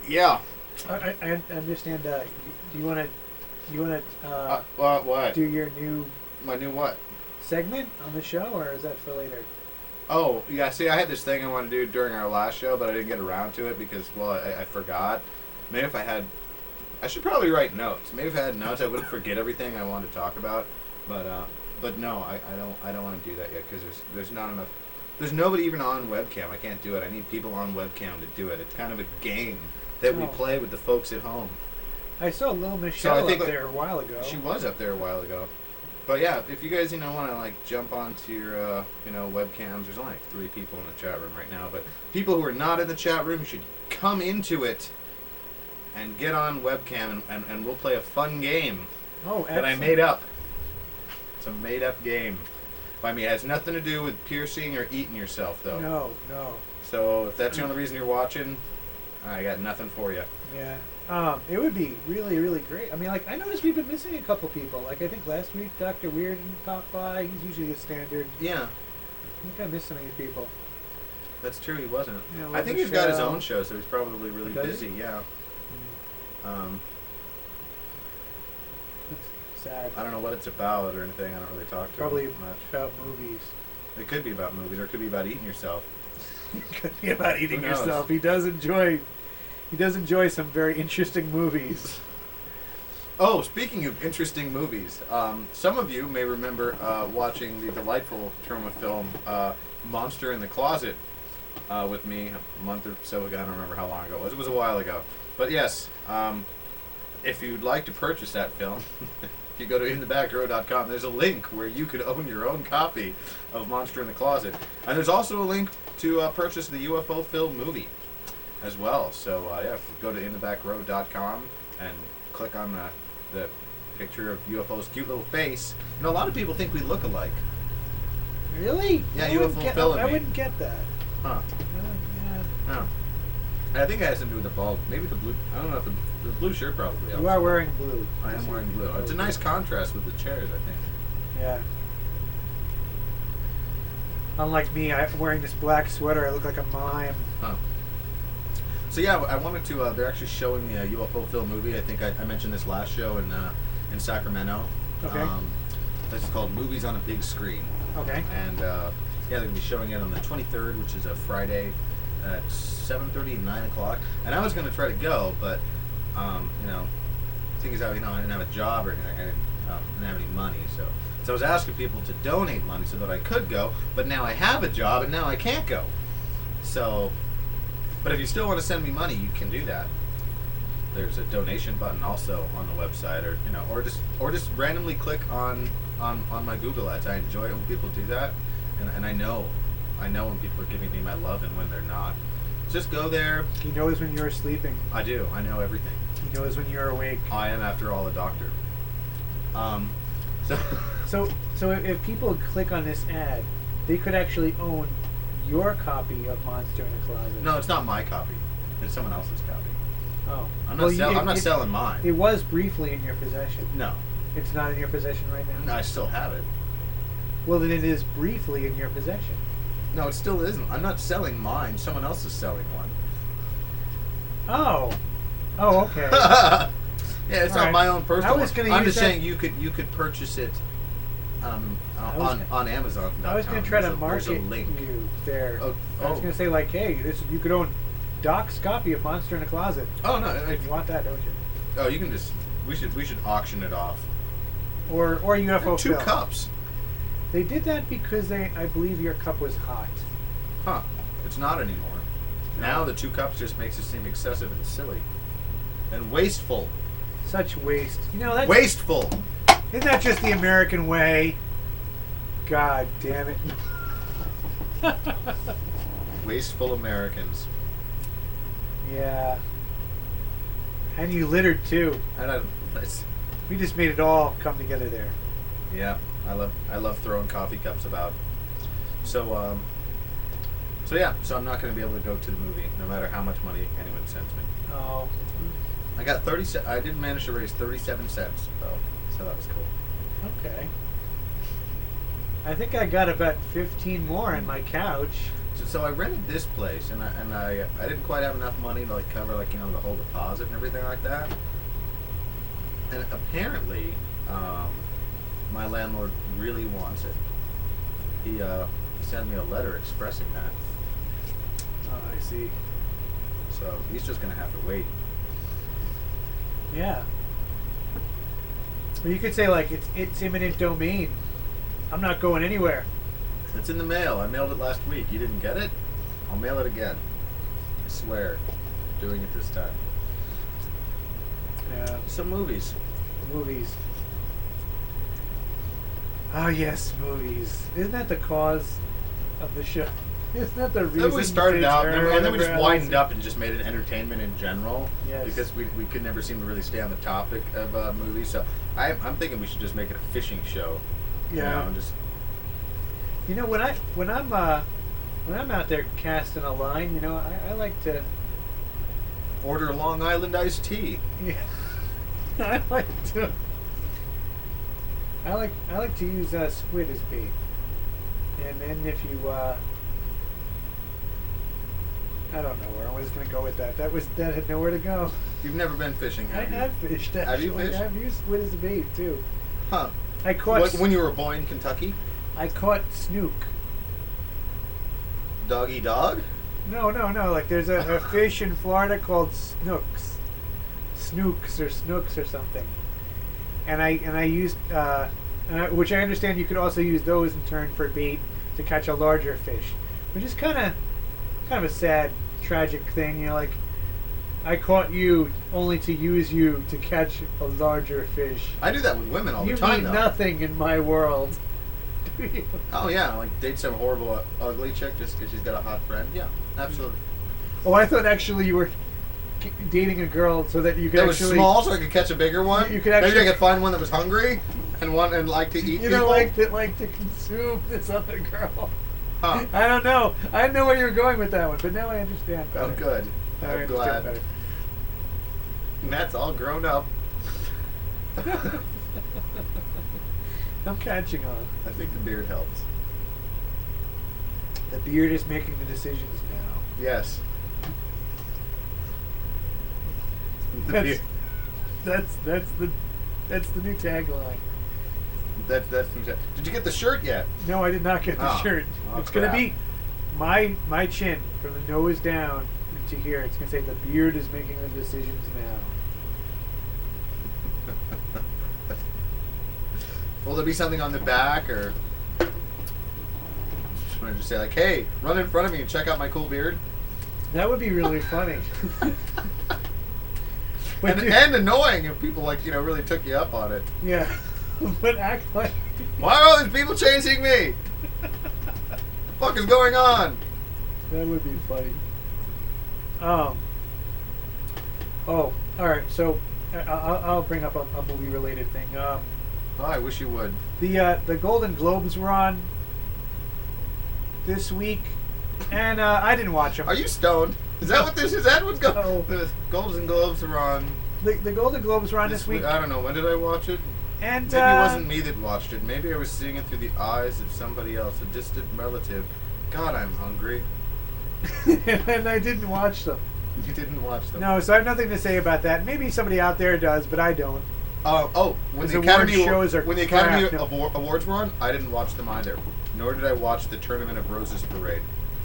yeah. I understand. Do you want to What? do your new My new what? segment on the show, or is that for later? Oh, yeah, see, I had this thing I wanted to do during our last show, but I didn't get around to it because, well, I forgot. Maybe if I should probably write notes. Maybe if I had notes, I wouldn't forget everything I wanted to talk about. But no, I don't want to do that yet because there's not enough. There's nobody even on webcam. I can't do it. I need people on webcam to do it. It's kind of a game that we play with the folks at home. I saw little Michelle I think, up there a while ago. She was up there a while ago. But yeah, if you guys, want to jump onto your, webcams, there's only 3 people in the chat room right now, but people who are not in the chat room should come into it and get on webcam and we'll play a fun game that I made up. It's a made up game. By me, it has nothing to do with piercing or eating yourself, though. No. So if that's the only reason you're watching, I got nothing for you. Yeah. It would be really, really great. I mean, I noticed we've been missing a couple people. I think last week Dr. Weird didn't pop by. He's usually a standard. Yeah. I think I missed some of these people. That's true, he wasn't. Yeah, I think he's got his Michelle. own show, so he's probably really Does he? busy, yeah. That's sad. I don't know what it's about or anything. I don't really talk to Probably him much. about movies. It could be about movies, or it could be about eating yourself. Could be about eating Who knows? yourself. He does enjoy some very interesting movies. Oh, speaking of interesting movies, some of you may remember watching the delightful Troma film Monster in the Closet with me a month or so ago. I don't remember how long ago it was. It was a while ago. But yes, if you'd like to purchase that film, if you go to inthebacrow.com, there's a link where you could own your own copy of Monster in the Closet. And there's also a link to purchase the UFO film movie as well. So yeah, if you go to inthebacrow.com and click on the picture of UFO's cute little face, a lot of people think we look alike. Really? Yeah, I wouldn't UFO get- film. I wouldn't get that. Huh. Yeah. No. I think it has something to do with the bald. Maybe the blue. I don't know if the blue shirt probably helps. You are wearing blue. I am wearing blue. It's a nice contrast with the chairs, I think. Yeah. Unlike me, I'm wearing this black sweater. I look like a mime. Huh. So yeah, I wanted to. They're actually showing the UFO film movie. I think I mentioned this last show in Sacramento. Okay. This is called Movies on a Big Screen. Okay. And yeah, they're gonna be showing it on the 23rd, which is a Friday, at 7:30 and 9 o'clock. And I was gonna try to go, but thing is, I didn't have a job or anything. I didn't have any money, so I was asking people to donate money so that I could go. But now I have a job, and now I can't go. So, but if you still want to send me money, you can do that. there's a donation button also on the website, or or just randomly click on my Google ads. I enjoy it when people do that, and I know when people are giving me my love and when they're not. Just go there. He knows when you're sleeping. I do. I know everything. He knows when you're awake. I am, after all, a doctor. So if people click on this ad, they could actually own your copy of Monster in the Closet. No, it's not my copy. It's someone else's copy. Oh. I'm not selling mine. It was briefly in your possession. No. It's not in your possession right now? No, I still have it. Well, then it is briefly in your possession. No, it still isn't. I'm not selling mine. Someone else is selling one. Oh. Oh, okay. Yeah, it's All not right. my own personal I was one. gonna I'm use just that- saying you could purchase it on Amazon. I was going to try to There's market a link. you there. Oh, I was going to say, like, hey, you could own Doc's copy of Monster in the Closet. Oh no! You want that, don't you? Oh, you can just. We should auction it off. Or UFO Two Phil. cups. They did that because I believe your cup was hot. Huh? It's not anymore. Now the 2 cups just makes it seem excessive and silly, and wasteful. Such waste. You know, that's... Wasteful. Isn't that just the American way? God damn it. Wasteful Americans. Yeah. And you littered too. We just made it all come together there. Yeah, I love throwing coffee cups about. So so I'm not going to be able to go to the movie, no matter how much money anyone sends me. Oh. I got 30. I did manage to raise 37 cents though, so that was cool. Okay. I think I got about 15 more in my couch. So I rented this place, and I didn't quite have enough money to like cover the whole deposit and everything like that. And apparently, my landlord really wants it. He sent me a letter expressing that. Oh, I see. So he's just gonna have to wait. Yeah. Well, you could say like it's imminent domain. I'm not going anywhere. It's in the mail. I mailed it last week. You didn't get it? I'll mail it again. I swear. I'm doing it this time. Yeah. Some movies. Movies. Oh yes, movies. Isn't that the cause of the show? Isn't that the reason? Then we started to out, turn and then we just around? widened up and just made it entertainment in general. Yes. Because we could never seem to really stay on the topic of movies. So I'm thinking we should just make it a fishing show. Yeah. And just You know, when I'm out there casting a line, you know, I like to. order Long Island iced tea. Yeah. I like to. I like to use squid as bait, and then if you I don't know where I was going to go with that. That had nowhere to go. You've never been fishing, I have you? have fished. Actually. Have you fished? I've used squid as a bait too. Huh. I caught. When you were a boy in Kentucky? I caught snook. Doggy dog? No. Like there's a fish in Florida called snooks, or snooks or something. And I used which I understand you could also use those in turn for bait to catch a larger fish, which is kind of a sad, tragic thing. You know, like I caught you only to use you to catch a larger fish. I do that with women all You the time, mean though. nothing in my world. Do you? Oh yeah, like date some horrible, ugly chick just because she's got a hot friend. Yeah, absolutely. Oh, I thought actually you were dating a girl so that you could That was actually. small, so I could catch a bigger one. You could Maybe actually- I could find one that was hungry and like to eat You people. know, like to consume this other girl. Huh. I don't know. I didn't know where you were going with that one, but now I understand better. Oh, good. Now I I'm understand glad. better. Matt's all grown up. I'm catching on. I think the beard helps. The beard is making the decisions now. Yes. The That's, beard. that's the new tagline. That's. Did you get the shirt yet? No, I did not get the Oh. shirt. Oh, It's gonna crap. be my chin from the nose down to here. It's gonna say the beard is making the decisions now. Will there be something on the back, or just want to just say like, "Hey, run in front of me and check out my cool beard"? That would be really funny. and annoying if people really took you up on it. Yeah, but act like. Why are all these people chasing me? The fuck is going on? That would be funny. Oh, all right. So I'll bring up a movie-related thing. Oh, I wish you would. The Golden Globes were on this week, and I didn't watch them. Are you stoned? Is that what this is? That what's going? No. The Golden Globes are on. The Golden Globes were on this week. I don't know. When did I watch it? And maybe it wasn't me that watched it. Maybe I was seeing it through the eyes of somebody else, a distant relative. God, I'm hungry. And I didn't watch them. You didn't watch them? No, so I have nothing to say about that. Maybe somebody out there does, but I don't. When the award Academy shows are when the Academy crap. Awards were on, I didn't watch them either. Nor did I watch the Tournament of Roses parade.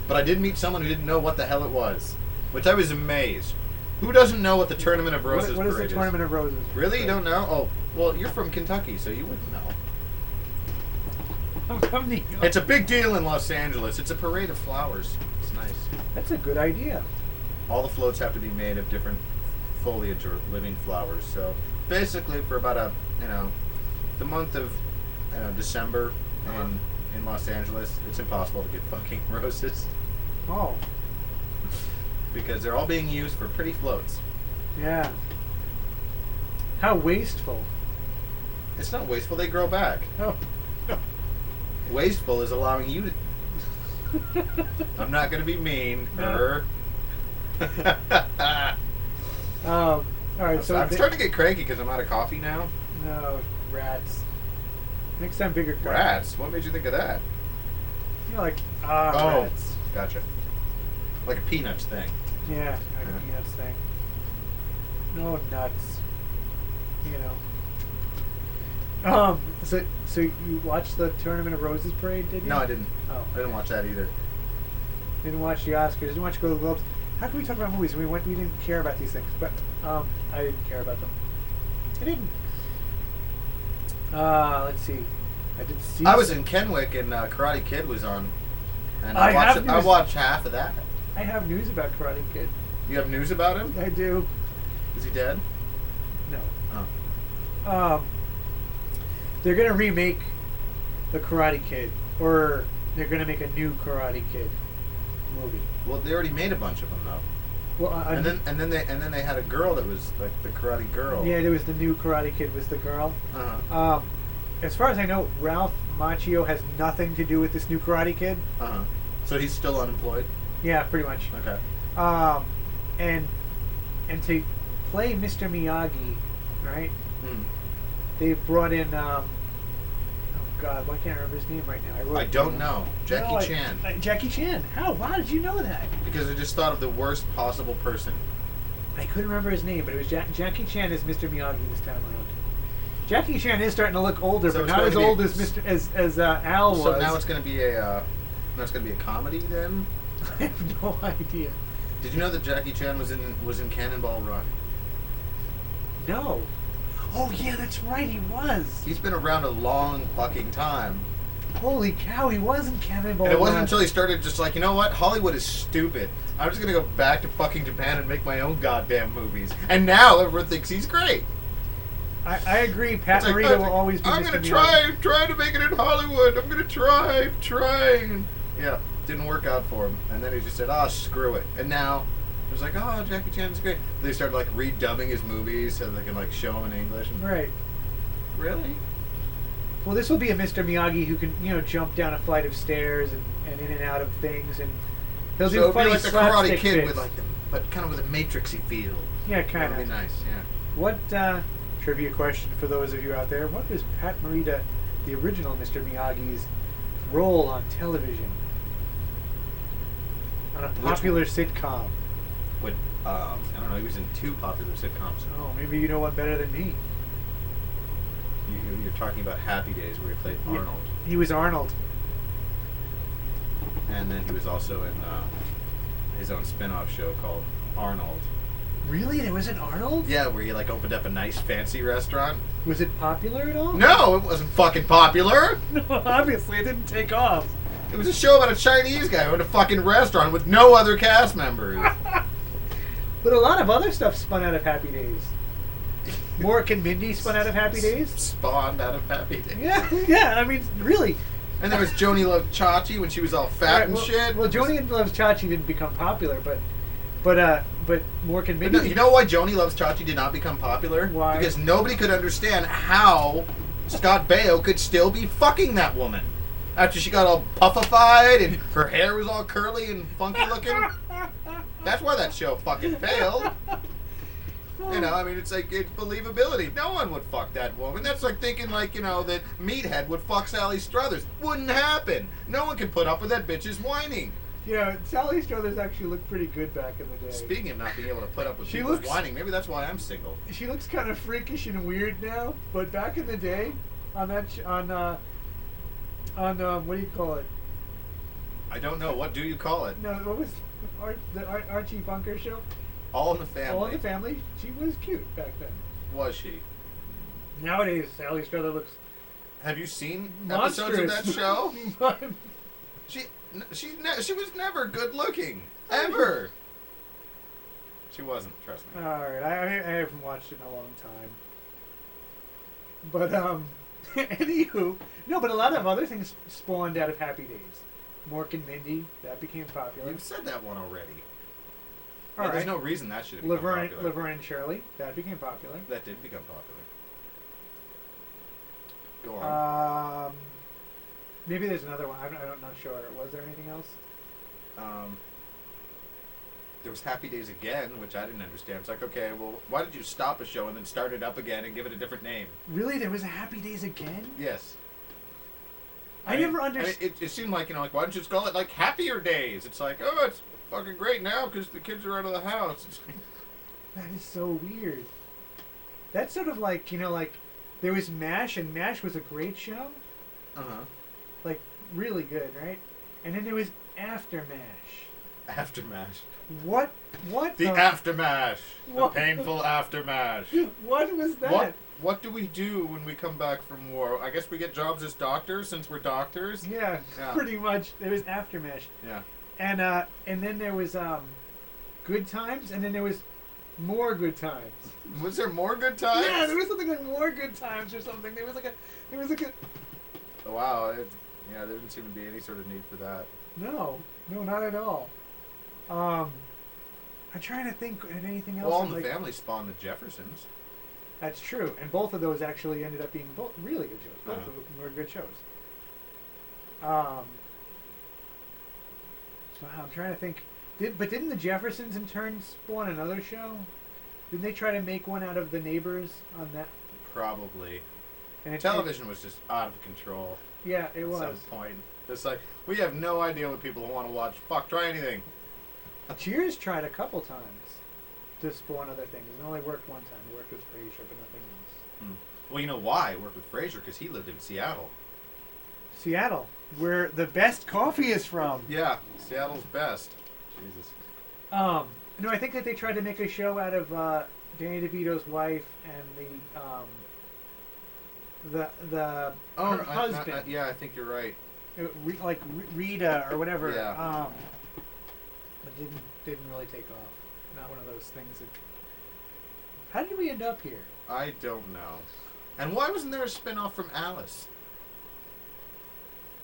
But I did meet someone who didn't know what the hell it was, which I was amazed. Who doesn't know what the Tournament of Roses What is parade the Tournament of Roses? Really? You don't know? Oh, well, you're from Kentucky, so you wouldn't know. I'm from New York. It's a big deal in Los Angeles. It's a parade of flowers. It's nice. That's a good idea. All the floats have to be made of different foliage or living flowers. So basically, for about the month of December in Los Angeles, it's impossible to get fucking roses Oh, because they're all being used for pretty floats. yeah. How wasteful. It's not wasteful; they grow back. Oh. Wasteful is allowing you to. I'm not going to be mean. No. All right, so I'm starting to get cranky because I'm out of coffee now. No, rats. Next time, bigger crap. Rats? What made you think of that? You know, like Oh, rats. gotcha. Like a peanuts thing. Yeah, like Yeah. a peanuts thing. No nuts. You know. So you watched the Tournament of Roses parade, did you? No, I didn't. Oh, I didn't watch that either. didn't watch the Oscars. Didn't watch Golden Globes. How can we talk about movies? We didn't care about these things, but I didn't care about them. I didn't. Let's see. I did see. I was in Kenwick and Karate Kid was on, and I I have watched half of that. I have news about Karate Kid. You have news about him? I do. Is he dead? No. Oh. They're gonna remake the Karate Kid, or they're gonna make a new Karate Kid movie. Well, they already made a bunch of them though. Well, And then they had a girl that was like the Karate Girl. yeah, there was the new Karate Kid was the girl. Uh-huh. As far as I know, Ralph Macchio has nothing to do with this new Karate Kid. Uh-huh. So he's still unemployed? Yeah, pretty much. Okay. And to play Mr. Miyagi, right? Hmm. They brought in oh God, why can't I remember his name right now? I don't know. Jackie Chan. Jackie Chan. How did you know that? Because I just thought of the worst possible person. I couldn't remember his name, but it was Jackie Chan as Mr. Miyagi this time around. Jackie Chan is starting to look older, So but it's not going as to be- old as Al was. So now it's going to be a comedy then? I have no idea. Did you know that Jackie Chan was in Cannonball Run? No. Oh yeah, that's right. He was. He's been around a long fucking time. Holy cow, he was in Cannonball And it wasn't Run. until he started just like, you know what? Hollywood is stupid. I'm just going to go back to fucking Japan and make my own goddamn movies. And now everyone thinks he's great. I agree. Pat It's like, Morita will always be I'm Mr. going to Miyagi. try to make it in Hollywood. I'm going to try. Yeah, didn't work out for him. And then he just said, screw it. And now it was like, Jackie Chan's great. They started like redubbing his movies so they can like show them in English. Right. Really? Well, this will be a Mr. Miyagi who can, jump down a flight of stairs and in and out of things, and he'll So do it'd be funny like the Karate slapstick Kid bits. but kind of with a Matrixy feel. Yeah, kind That'd of. be nice. Yeah. What trivia question for those of you out there? What was Pat Morita, the original Mr. Miyagi's role on television? On a popular sitcom. What? I don't know. He was in 2 popular sitcoms. Oh, maybe you know one better than me. You're talking about Happy Days, where he played Arnold, He was Arnold. and then he was also in his own spin-off show called Arnold. Really? There was an Arnold? Yeah, where he like opened up a nice fancy restaurant. Was it popular at all? No, it wasn't fucking popular. No, obviously it didn't take off. It was a show about a Chinese guy who owned a fucking restaurant with no other cast members. But a lot of other stuff spun out of Happy Days. Mork and Mindy spun out of Happy Days. Spawned out of Happy Days. Yeah, yeah. I mean, really. And there was Joni Loved Chachi when she was all fat and shit. Well, Joni Loves Chachi didn't become popular, but Mork and Mindy. You know why Joni Loves Chachi did not become popular? Why? Because nobody could understand how Scott Baio could still be fucking that woman after she got all puffified and her hair was all curly and funky looking. That's why that show fucking failed. You know, I mean, it's like, it's believability. No one would fuck that woman. That's like thinking, like, you know, that Meathead would fuck Sally Struthers. Wouldn't happen. No one could put up with that bitch's whining. Yeah, Sally Struthers actually looked pretty good back in the day. Speaking of not being able to put up with people's whining, maybe that's why I'm single. She looks kind of freakish and weird now, but back in the day, on that, what do you call it? I don't know. What do you call it? No, what was the Archie Bunker show? All in the Family. All in the Family. She was cute back then. Was she? Nowadays, Sally Struthers looks. Have you seen monstrous. episodes of that show? She was never good looking, ever. She wasn't. Trust me. All right, I haven't watched it in a long time. But anywho, no, but a lot of other things spawned out of Happy Days. Mork and Mindy, that became popular. You've said that one already. All yeah, right. There's no reason that should have become popular. Laverne and Shirley, that became popular. That did become popular. Go on. Maybe there's another one. I'm not sure. Was there anything else? There was Happy Days Again, which I didn't understand. It's like, okay, well, why did you stop a show and then start it up again and give it a different name? Really? There was a Happy Days Again? Yes. I never understood. It seemed like, you know, like, why don't you just call it, like, Happier Days? It's like, oh, it's fucking great now because the kids are out of the house. That is so weird. That's sort of like, you know, like, there was MASH, and MASH was a great show. Uh-huh. Like, really good, right? And then there was After MASH. After MASH. What? The aftermath. The painful aftermath. What was that? What do we do when we come back from war? I guess we get jobs as doctors since we're doctors. Yeah, pretty much. There was After MASH. Yeah. And then there was Good Times, and then there was More Good Times. Was there More Good Times? Yeah, there was something like More Good Times or something. There was like a. Wow. Yeah, there didn't seem to be any sort of need for that. No, not at all. I'm trying to think of anything else. Well, All in the Family spawned the Jeffersons. That's true, and both of those actually ended up being both really good shows. Both of them were good shows. Wow, I'm trying to think. Didn't the Jeffersons in turn spawn another show? Didn't they try to make one out of the Neighbors on that? Probably. And television was just out of control. Yeah, it was. At some point. It's like, we have no idea what people want to watch. Fuck, try anything. Cheers tried a couple times to spawn other things. It only worked one time. It worked with Frasier, but nothing else. Well, you know why it worked with Frasier? Because he lived in Seattle. Seattle, where the best coffee is from. Yeah, Seattle's best. Jesus. No, I think that they tried to make a show out of Danny DeVito's wife and her husband. Yeah, I think you're right. Like Rita or whatever. Yeah. But didn't really take off. Not one of those things that. How did we end up here? I don't know. And why wasn't there a spin-off from Alice?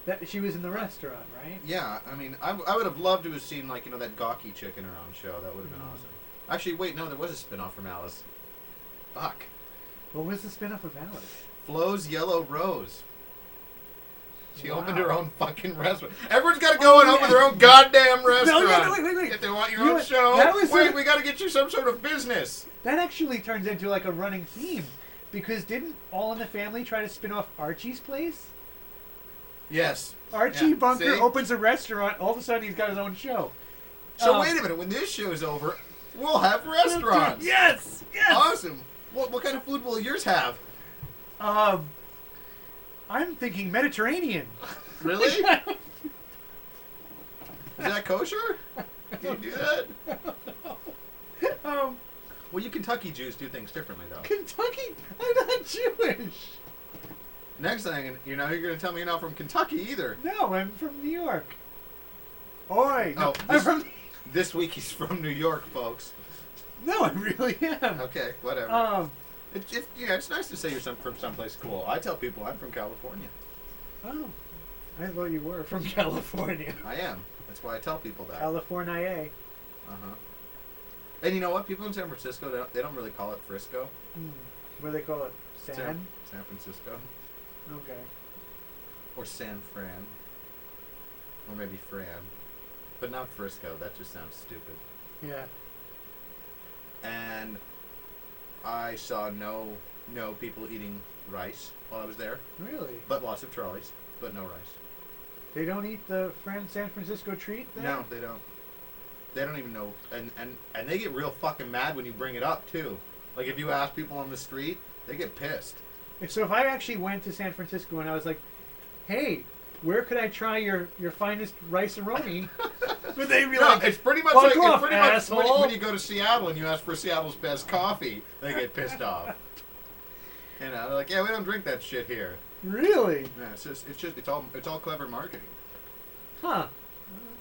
That she was in the restaurant, right? Yeah, I mean, I would have loved to have seen, like, you know, that gawky chick in her own show. That would have been awesome. Actually, wait, no, there was a spin-off from Alice. Fuck. What was the spin-off of Alice? Flo's Yellow Rose. She opened her own fucking restaurant. Everyone's got to go and open their own goddamn restaurant. No, wait. If they want your own show, we got to get you some sort of business. That actually turns into like a running theme. Because didn't All in the Family try to spin off Archie's place? Yes. Archie Bunker opens a restaurant. All of a sudden, he's got his own show. So wait a minute. When this show's over, we'll have restaurants. Yes. Awesome. What kind of food will yours have? I'm thinking Mediterranean. Really? Is that kosher? Can you do that? Well, you Kentucky Jews do things differently, though. Kentucky? I'm not Jewish. Next thing, you're going to tell me you're not from Kentucky either. No, I'm from New York. Oi! No, I'm from... This week he's from New York, folks. No, I really am. Okay, whatever. It's just, yeah, it's nice to say you're from someplace cool. I tell people I'm from California. Oh, I thought you were from California. I am. That's why I tell people that. California. Uh-huh. And you know what? People in San Francisco, they don't really call it Frisco. What do they call it? San Francisco. Okay. Or San Fran. Or maybe Fran. But not Frisco. That just sounds stupid. Yeah. And I saw no people eating rice while I was there. Really? But lots of trolleys. But no rice. They don't eat the San Francisco treat there? No, they don't. They don't even know. And they get real fucking mad when you bring it up, too. Like, if you ask people on the street, they get pissed. So if I actually went to San Francisco and I was like, hey, where could I try your finest rice-a-roni? Would they be like, it's pretty much fuck like off, it's pretty much asshole. when you go to Seattle and you ask for Seattle's best coffee, they get pissed off. You know, they're like, yeah, we don't drink that shit here. Really? Yeah, it's all clever marketing. Huh.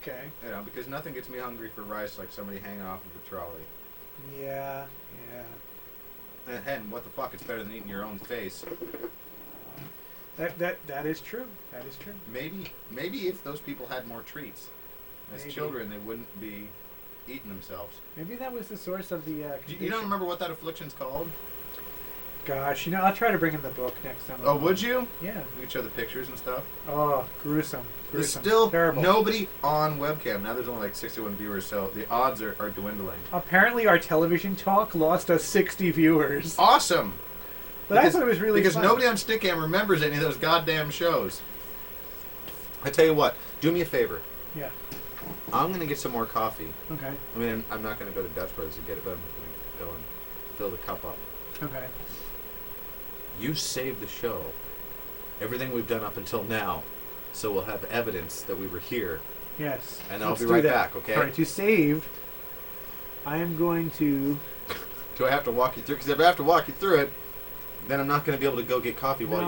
Okay. You know, because nothing gets me hungry for rice like somebody hanging off of a trolley. Yeah. And what the fuck? It's better than eating your own face. That is true. That is true. Maybe if those people had more treats as children, they wouldn't be eating themselves. Maybe that was the source of the. You don't remember what that affliction's called? Gosh, I'll try to bring in the book next time. Oh, would you? Yeah. We could show the pictures and stuff. Oh, gruesome. There's still terrible. Nobody on webcam. Now there's only like 61 viewers, so the odds are dwindling. Apparently, our television talk lost us 60 viewers. Awesome. But I thought it was really because fun. nobody on Stickam remembers any of those goddamn shows. I tell you what, do me a favor. Yeah. I'm gonna get some more coffee. Okay. I mean, I'm not gonna go to Dutch Brothers to get it, but I'm gonna go and fill the cup up. Okay. You save the show, everything we've done up until now, so we'll have evidence that we were here. Yes. And I'll be right back, okay? All right, to save, I am going to... Do I have to walk you through? Because if I have to walk you through it, then I'm not going to be able to go get coffee while you